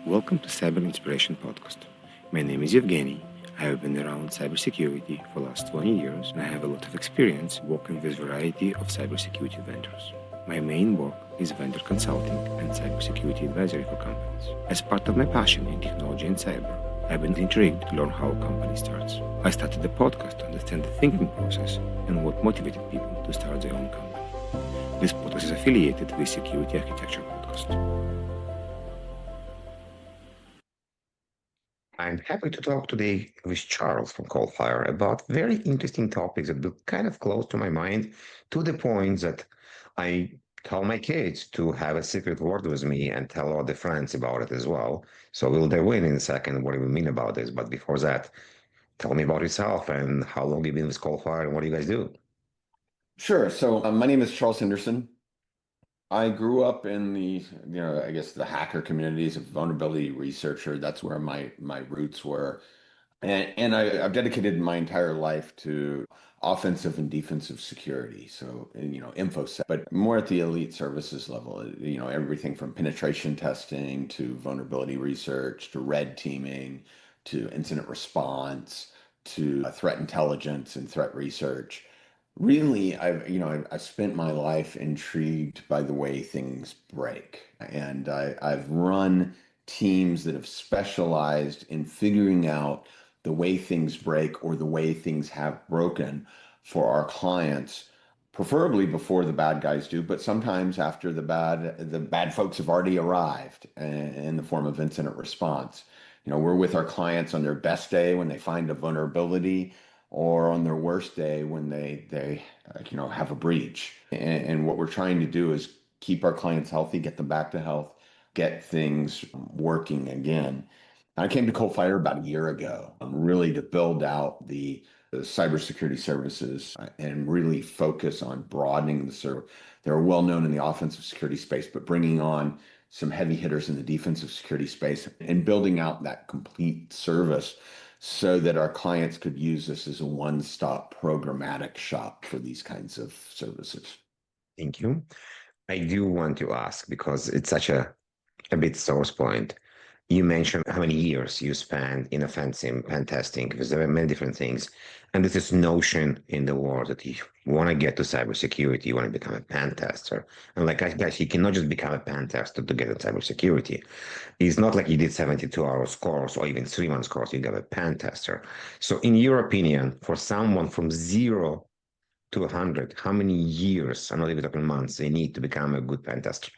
Welcome to Cyber Inspiration Podcast. My name is Evgeniy. I have been around cybersecurity for the last 20 years and I have a lot of experience working with a variety of cybersecurity vendors. My main work is vendor consulting and cybersecurity advisory for companies. As part of my passion in technology and cyber, I've been intrigued to learn how a company starts. I started the podcast to understand the thinking process and what motivated people to start their own company. This podcast is affiliated with Security Architecture Podcast. I'm happy to talk today with Charles from Coalfire about very interesting topics that were kind of close to my mind, to the point that I tell my kids to have a secret word with me and tell all the friends about it as well. So we'll dive in a second what do we mean about this. But before that, tell me about yourself and how long you've been with Coalfire and what do you guys do? Sure. So my name is Charles Henderson. I grew up in I guess the hacker communities of vulnerability researcher. That's where my roots were. And I've dedicated my entire life to offensive and defensive security. So, InfoSec, but more at the elite services level, everything from penetration testing to vulnerability research to red teaming to incident response to threat intelligence and threat research. Really, I've spent my life intrigued by the way things break. And I've run teams that have specialized in figuring out the way things break or the way things have broken for our clients, preferably before the bad guys do, but sometimes after the bad folks have already arrived in the form of incident response. We're with our clients on their best day when they find a vulnerability or on their worst day when they have a breach. And what we're trying to do is keep our clients healthy, get them back to health, get things working again. I came to Coalfire about a year ago, really to build out the cybersecurity services and really focus on broadening the service. They're well known in the offensive security space, but bringing on some heavy hitters in the defensive security space and building out that complete service so that our clients could use this as a one-stop programmatic shop for these kinds of services. Thank you. I do want to ask because it's such a bit source point. You mentioned how many years you spent in offensive pen testing, because there are many different things. And there's this notion in the world that you want to get to cybersecurity, you want to become a pen tester. And like, guys, you cannot just become a pen tester to get into cybersecurity. It's not like you did 72 hours course or even 3 months course, you got a pen tester. So in your opinion, for someone from 0 to 100, how many years, I'm not even talking months, they need to become a good pen tester?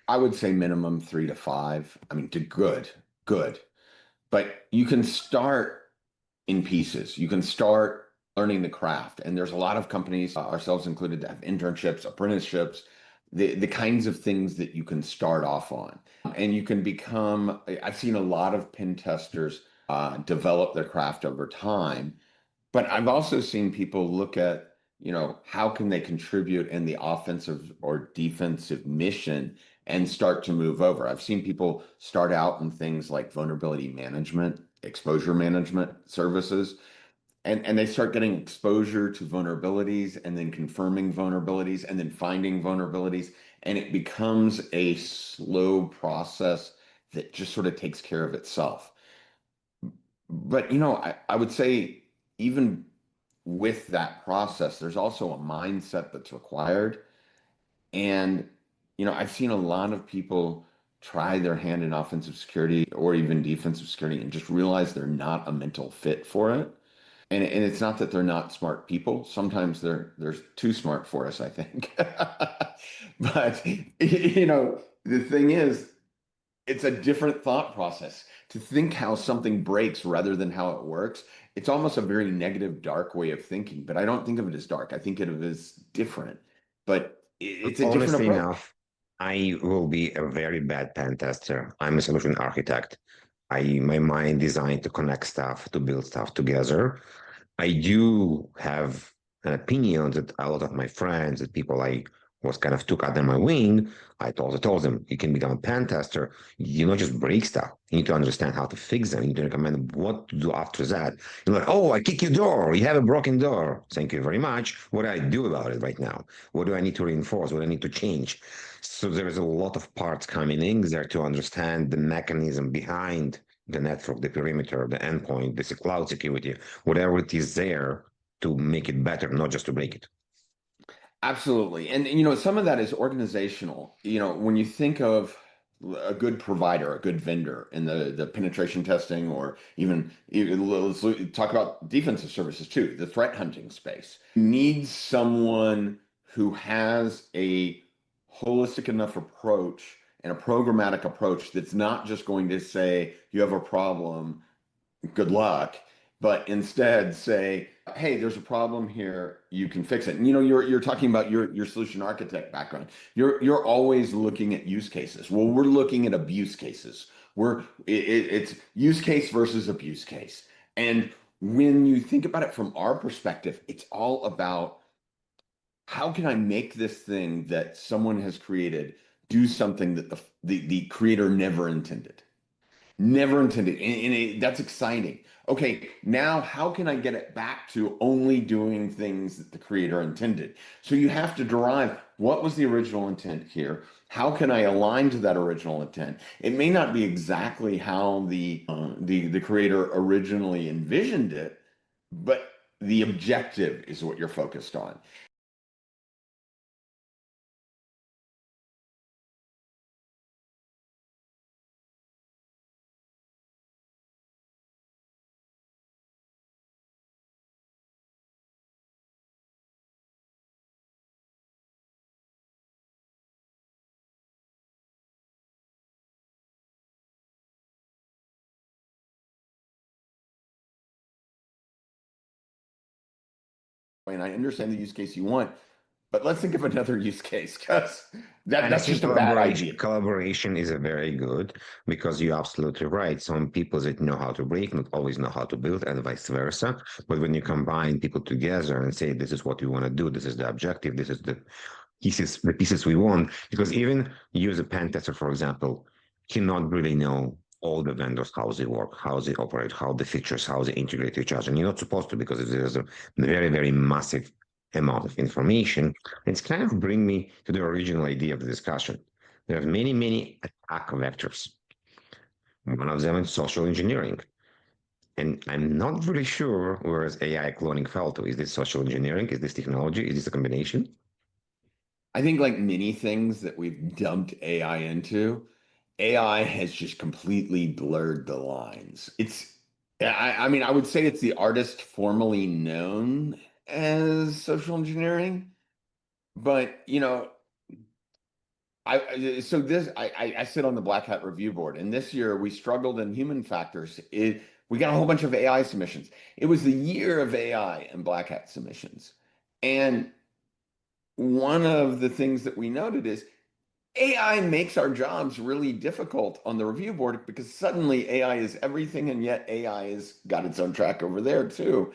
I would say minimum 3 to 5. I mean, to good. But you can start in pieces. You can start learning the craft. And there's a lot of companies, ourselves included, that have internships, apprenticeships, the kinds of things that you can start off on. And you can become, I've seen a lot of pen testers develop their craft over time. But I've also seen people look at, how can they contribute in the offensive or defensive mission and start to move over. I've seen people start out in things like vulnerability management, exposure management services, and they start getting exposure to vulnerabilities and then confirming vulnerabilities and then finding vulnerabilities. And it becomes a slow process that just sort of takes care of itself. But, I would say even with that process, there's also a mindset that's required. And, I've seen a lot of people try their hand in offensive security or even defensive security and just realize they're not a mental fit for it. And it's not that they're not smart people. Sometimes they're too smart for us, I think. But, the thing is, it's a different thought process to think how something breaks rather than how it works. It's almost a very negative, dark way of thinking, but I don't think of it as dark. I think of it as different, but it's a different Honestly approach. enough, I will be a very bad pen tester. I'm a solution architect. My mind designed to connect stuff, to build stuff together. I do have an opinion that a lot of my friends, that people I was kind of took under my wing, I told them, you can become a pen tester. You not just break stuff. You need to understand how to fix them. You need to recommend what to do after that. You're like, oh, I kick your door. You have a broken door. Thank you very much. What do I do about it right now? What do I need to reinforce? What do I need to change? So there is a lot of parts coming in there to understand the mechanism behind the network, the perimeter, the endpoint, the cloud security, whatever it is there to make it better, not just to break it. Absolutely. And some of that is organizational. When you think of a good provider, a good vendor in the penetration testing, or even let's talk about defensive services too, the threat hunting space, needs someone who has a holistic enough approach and a programmatic approach that's not just going to say, you have a problem, good luck, but instead say, hey, there's a problem here, you can fix it. And you're talking about your solution architect background. You're always looking at use cases. Well, we're looking at abuse cases. It's use case versus abuse case. And when you think about it from our perspective, it's all about, how can I make this thing that someone has created do something that the creator never intended? Never intended. That's exciting. Okay, now how can I get it back to only doing things that the creator intended? So you have to derive, what was the original intent here? How can I align to that original intent? It may not be exactly how the creator originally envisioned it, but the objective is what you're focused on. And I understand the use case you want, but let's think of another use case, because And I that's think just a bad idea. collaboration is a very good, because you're absolutely right. Some people that know how to break not always know how to build, and vice versa. But when you combine people together and say, this is what we want to do, this is the objective, this is the pieces we want, because even you as a pen tester, for example, cannot really know all the vendors, how they work, how they operate, how the features, how they integrate to each other. And you're not supposed to, because there's a very, very massive amount of information. It's kind of bring me to the original idea of the discussion. There are many, many attack vectors. One of them is social engineering. And I'm not really sure where is AI cloning fell to. Is this social engineering? Is this technology? Is this a combination? I think, like many things that we've dumped AI into, AI has just completely blurred the lines. I mean, I would say it's the artist formerly known as social engineering, but I sit on the Black Hat review board, and this year we struggled in human factors. We got a whole bunch of AI submissions. It was the year of AI and Black Hat submissions, and one of the things that we noted is AI makes our jobs really difficult on the review board, because suddenly AI is everything, and yet AI has got its own track over there too.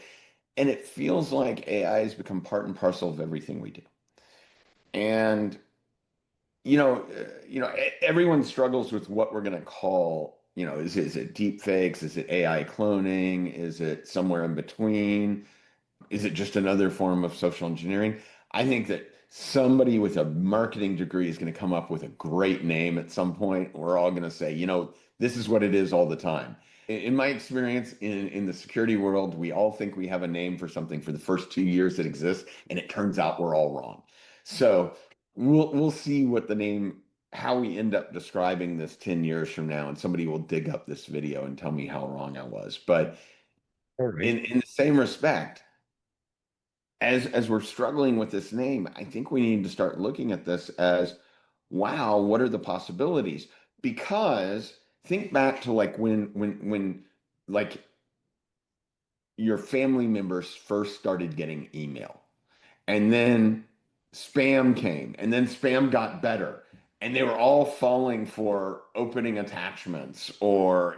And it feels like AI has become part and parcel of everything we do. And everyone struggles with what we're going to call, is it deep fakes? Is it AI cloning? Is it somewhere in between? Is it just another form of social engineering? I think that somebody with a marketing degree is going to come up with a great name at some point. We're all going to say, this is what it is all the time. In my experience in the security world, we all think we have a name for something for the first 2 years that exists, and it turns out we're all wrong. So we'll see what the name, how we end up describing this 10 years from now, and somebody will dig up this video and tell me how wrong I was. But All right. in the same respect, as we're struggling with this name, I think we need to start looking at this as, wow, what are the possibilities? Because think back to, like, when like your family members first started getting email, and then spam came, and then spam got better, and they were all falling for opening attachments, or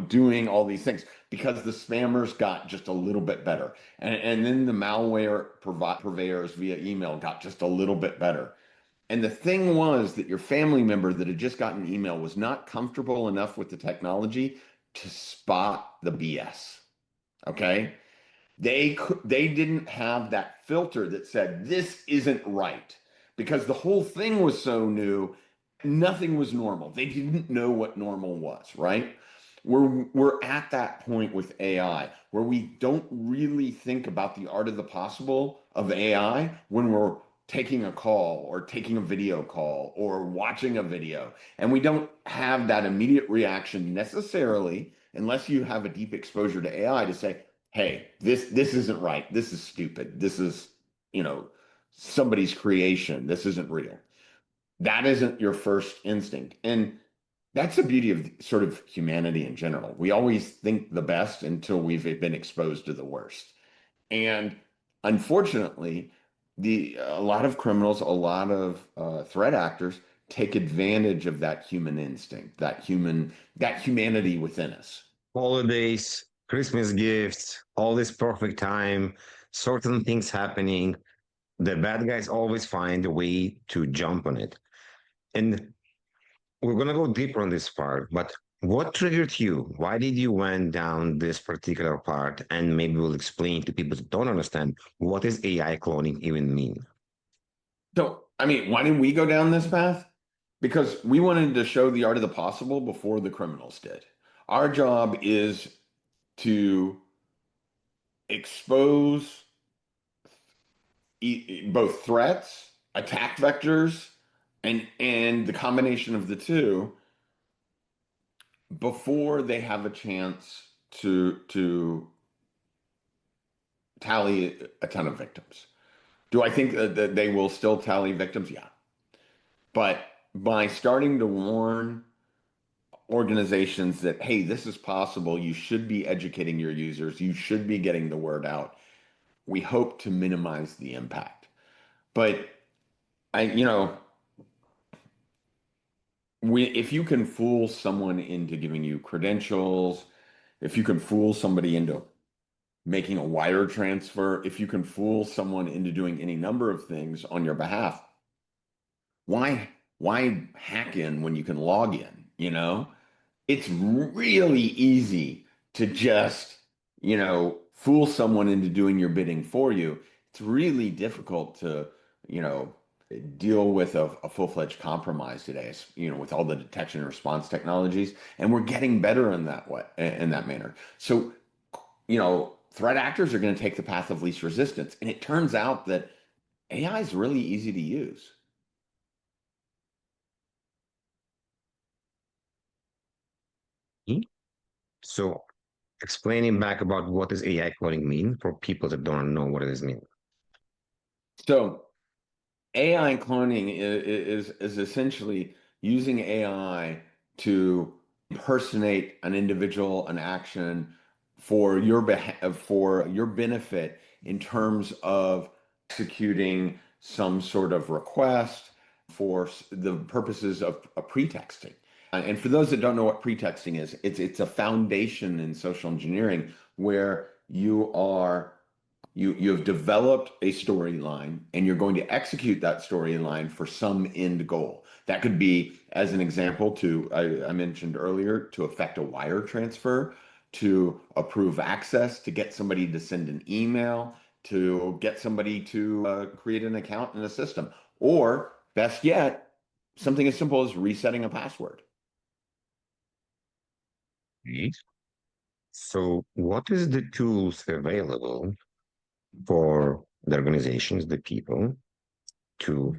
doing all these things, because the spammers got just a little bit better, and then the malware purveyors via email got just a little bit better. And the thing was that your family member that had just gotten an email was not comfortable enough with the technology to spot the BS. Okay. They didn't have that filter that said this isn't right because the whole thing was so new, nothing was normal. They didn't know what normal was, right? We're at that point with AI where we don't really think about the art of the possible of AI when we're taking a call or taking a video call or watching a video. And we don't have that immediate reaction necessarily unless you have a deep exposure to AI to say, hey, this isn't right. This is stupid. This is, you know, somebody's creation. This isn't real. That isn't your first instinct. And that's the beauty of sort of humanity in general. We always think the best until we've been exposed to the worst. And unfortunately, a lot of criminals, a lot of threat actors take advantage of that human instinct, that humanity within us. Holidays, Christmas gifts, all this perfect time, certain things happening. The bad guys always find a way to jump on it. And we're gonna go deeper on this part, but what triggered you? Why did you went down this particular part? And maybe we'll explain to people that don't understand what does AI cloning even mean. So, I mean, why didn't we go down this path? Because we wanted to show the art of the possible before the criminals did. Our job is to expose both threats, attack vectors, and the combination of the two before they have a chance to tally a ton of victims. Do I think that they will still tally victims? Yeah. But by starting to warn organizations that, hey, this is possible, you should be educating your users, you should be getting the word out, we hope to minimize the impact. But if you can fool someone into giving you credentials, if you can fool somebody into making a wire transfer, if you can fool someone into doing any number of things on your behalf, why hack in when you can log in, you know? It's really easy to just, fool someone into doing your bidding for you. It's really difficult to, you know, deal with a full-fledged compromise today, with all the detection and response technologies. And we're getting better in that way, in that manner. So, threat actors are going to take the path of least resistance. And it turns out that AI is really easy to use. So explaining back about what does AI cloning mean for people that don't know what it is mean. So AI cloning is essentially using AI to impersonate an individual, an action for your benefit in terms of executing some sort of request for the purposes of pretexting. And for those that don't know what pretexting is, it's a foundation in social engineering where you have developed a storyline and you're going to execute that storyline for some end goal. That could be, as an example, I mentioned earlier, to effect a wire transfer, to approve access, to get somebody to send an email, to get somebody to create an account in a system, or best yet, something as simple as resetting a password. Okay. So what is the tools available for the organizations, the people, to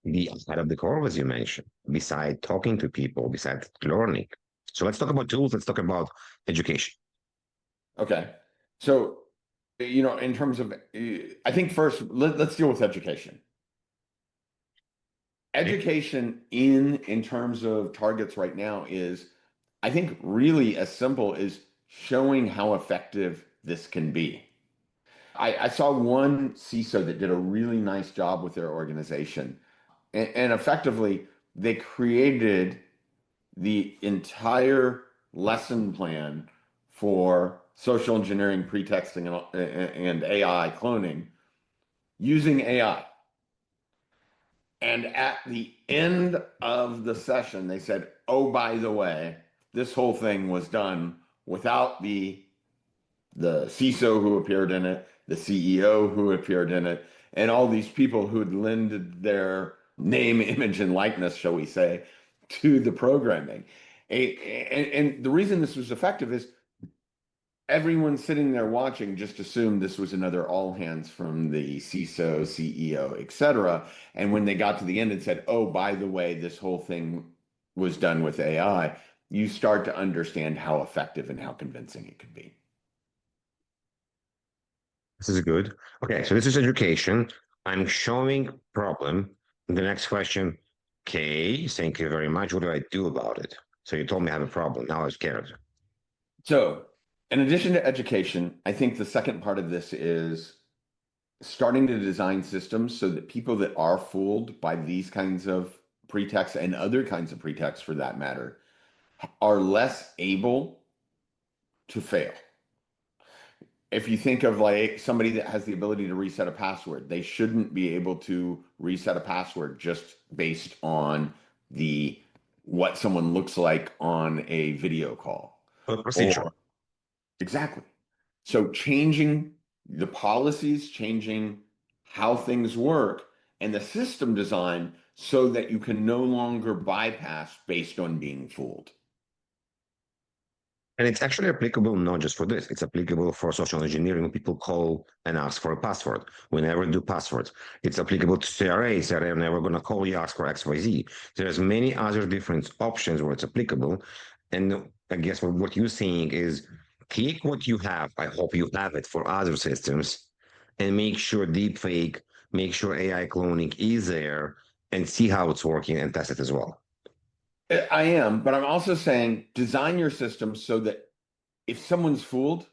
be outside of the core, as you mentioned, beside talking to people, beside learning? So let's talk about tools. Let's talk about education. Okay. So, in terms of, I think first, let's deal with education. Okay. Education in terms of targets right now is, I think, really as simple as showing how effective this can be. I saw one CISO that did a really nice job with their organization, and effectively they created the entire lesson plan for social engineering, pretexting, and AI cloning using AI. And at the end of the session, they said, oh, by the way, this whole thing was done without the CISO who appeared in it, the CEO who appeared in it, and all these people who had lended their name, image, and likeness, shall we say, to the programming. And the reason this was effective is everyone sitting there watching just assumed this was another all hands from the CISO, CEO, etc. And when they got to the end and said, oh, by the way, this whole thing was done with AI, you start to understand how effective and how convincing it could be. This is good. Okay, so this is education. I'm showing problem. The next question, okay, thank you very much. What do I do about it? So you told me I have a problem. Now I'm scared. So, in addition to education, I think the second part of this is starting to design systems so that people that are fooled by these kinds of pretexts and other kinds of pretexts for that matter are less able to fail. If you think of like somebody that has the ability to reset a password, they shouldn't be able to reset a password just based on the what someone looks like on a video call. Procedure. Or exactly. So changing the policies, changing how things work, and the system design so that you can no longer bypass based on being fooled. And it's actually applicable not just for this, it's applicable for social engineering when people call and ask for a password. We never do passwords. It's applicable to CRA. CRA are never going to call you, ask for XYZ. There's many other different options where it's applicable. And I guess what you're saying is take what you have. I hope you have it for other systems and make sure deepfake, make sure AI cloning is there and see how it's working and test it as well. I am, but I'm also saying design your system so that if someone's fooled,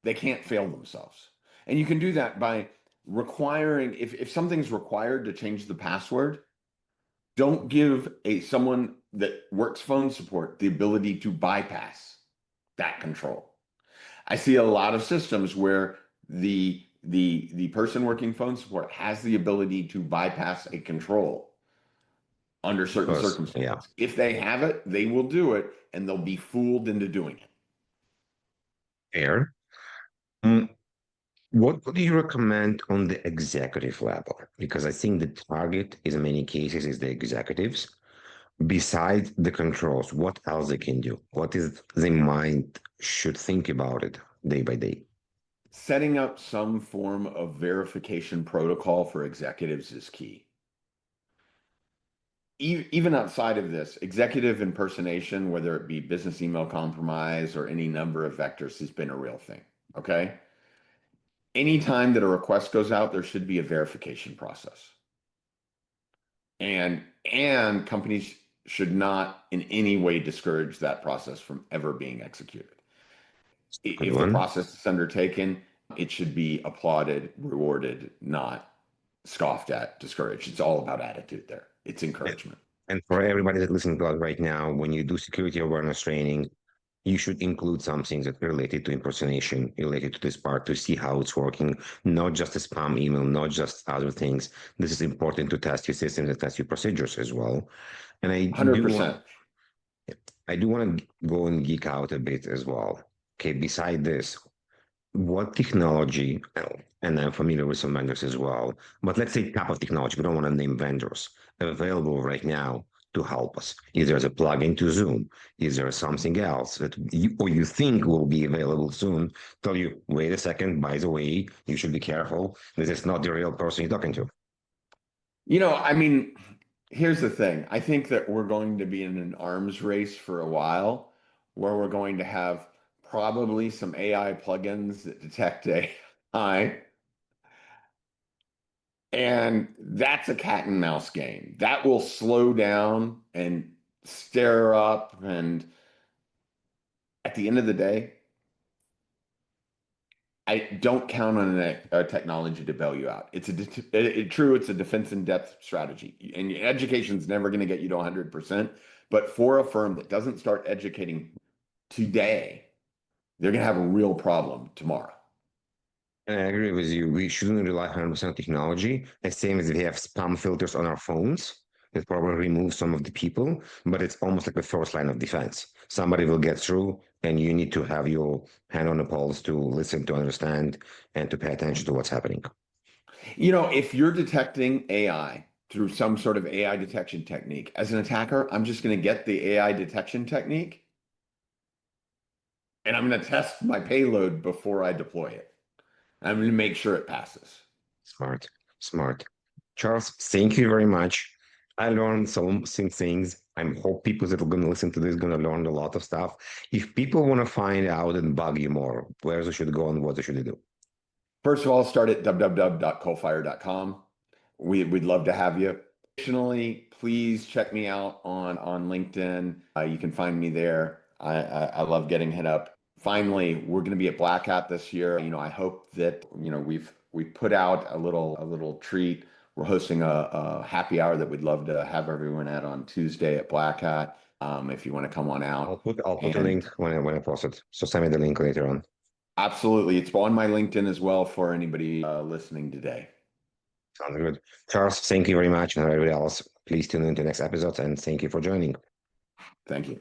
they can't fail themselves. And you can do that by requiring, if something's required to change the password, don't give someone that works phone support the ability to bypass that control. I see a lot of systems where the person working phone support has the ability to bypass a control under certain circumstances. Yeah. If they have it, they will do it and they'll be fooled into doing it. Fair. What would you recommend on the executive level? Because I think the target in many cases is the executives. Besides the controls, what else they can do? What is the mind should think about it day by day? Setting up some form of verification protocol for executives is key. Even outside of this, executive impersonation, whether it be business email compromise or any number of vectors, has been a real thing. Okay. Anytime that a request goes out, there should be a verification process. And companies should not in any way discourage that process from ever being executed. If the process is undertaken, it should be applauded, rewarded, not scoffed at, discouraged. It's all about attitude there. It's encouragement. And for everybody that's listening to us right now, when you do security awareness training, you should include some things that are related to impersonation, related to this part, to see how it's working, not just a spam email, not just other things. This is important to test your systems and test your procedures as well. And 100%. I do want to go and geek out a bit as well. Okay, beside this, what technology, and I'm familiar with some vendors as well, but let's say type of technology, we don't want to name vendors, available right now to help us. Is there a plugin to Zoom? Is there something else that you think will be available soon? Tell you, wait a second, by the way, you should be careful. This is not the real person you're talking to. I mean, here's the thing. I think that we're going to be in an arms race for a while where we're going to have probably some AI plugins that detect AI. And that's a cat and mouse game. That will slow down and stir up. And at the end of the day, I don't count on a technology to bail you out. It's a defense in depth strategy. And education's never going to get you to 100%. But for a firm that doesn't start educating today, they're going to have a real problem tomorrow. And I agree with you. We shouldn't rely 100% on technology. The same as if we have spam filters on our phones, that probably remove some of the people, but it's almost like the first line of defense. Somebody will get through, and you need to have your hand on the pulse to listen, to understand, and to pay attention to what's happening. If you're detecting AI through some sort of AI detection technique, as an attacker, I'm just going to get the AI detection technique and I'm going to test my payload before I deploy it. I'm going to make sure it passes. Smart, smart. Charles, thank you very much. I learned some things. I hope people that are going to listen to this going to learn a lot of stuff. If people want to find out and bug you more, where they should go and what they should do? First of all, start at www.coalfire.com. We'd love to have you. Additionally, please check me out on LinkedIn. You can find me there. I love getting hit up. Finally, we're going to be at Black Hat this year. I hope that we've put out a little treat. We're hosting a happy hour that we'd love to have everyone at on Tuesday at Black Hat. If you want to come on out. I'll put a link when I post it. So send me the link later on. Absolutely. It's on my LinkedIn as well for anybody listening today. Sounds good. Charles, thank you very much. And everybody else, please tune in to the next episode and thank you for joining. Thank you.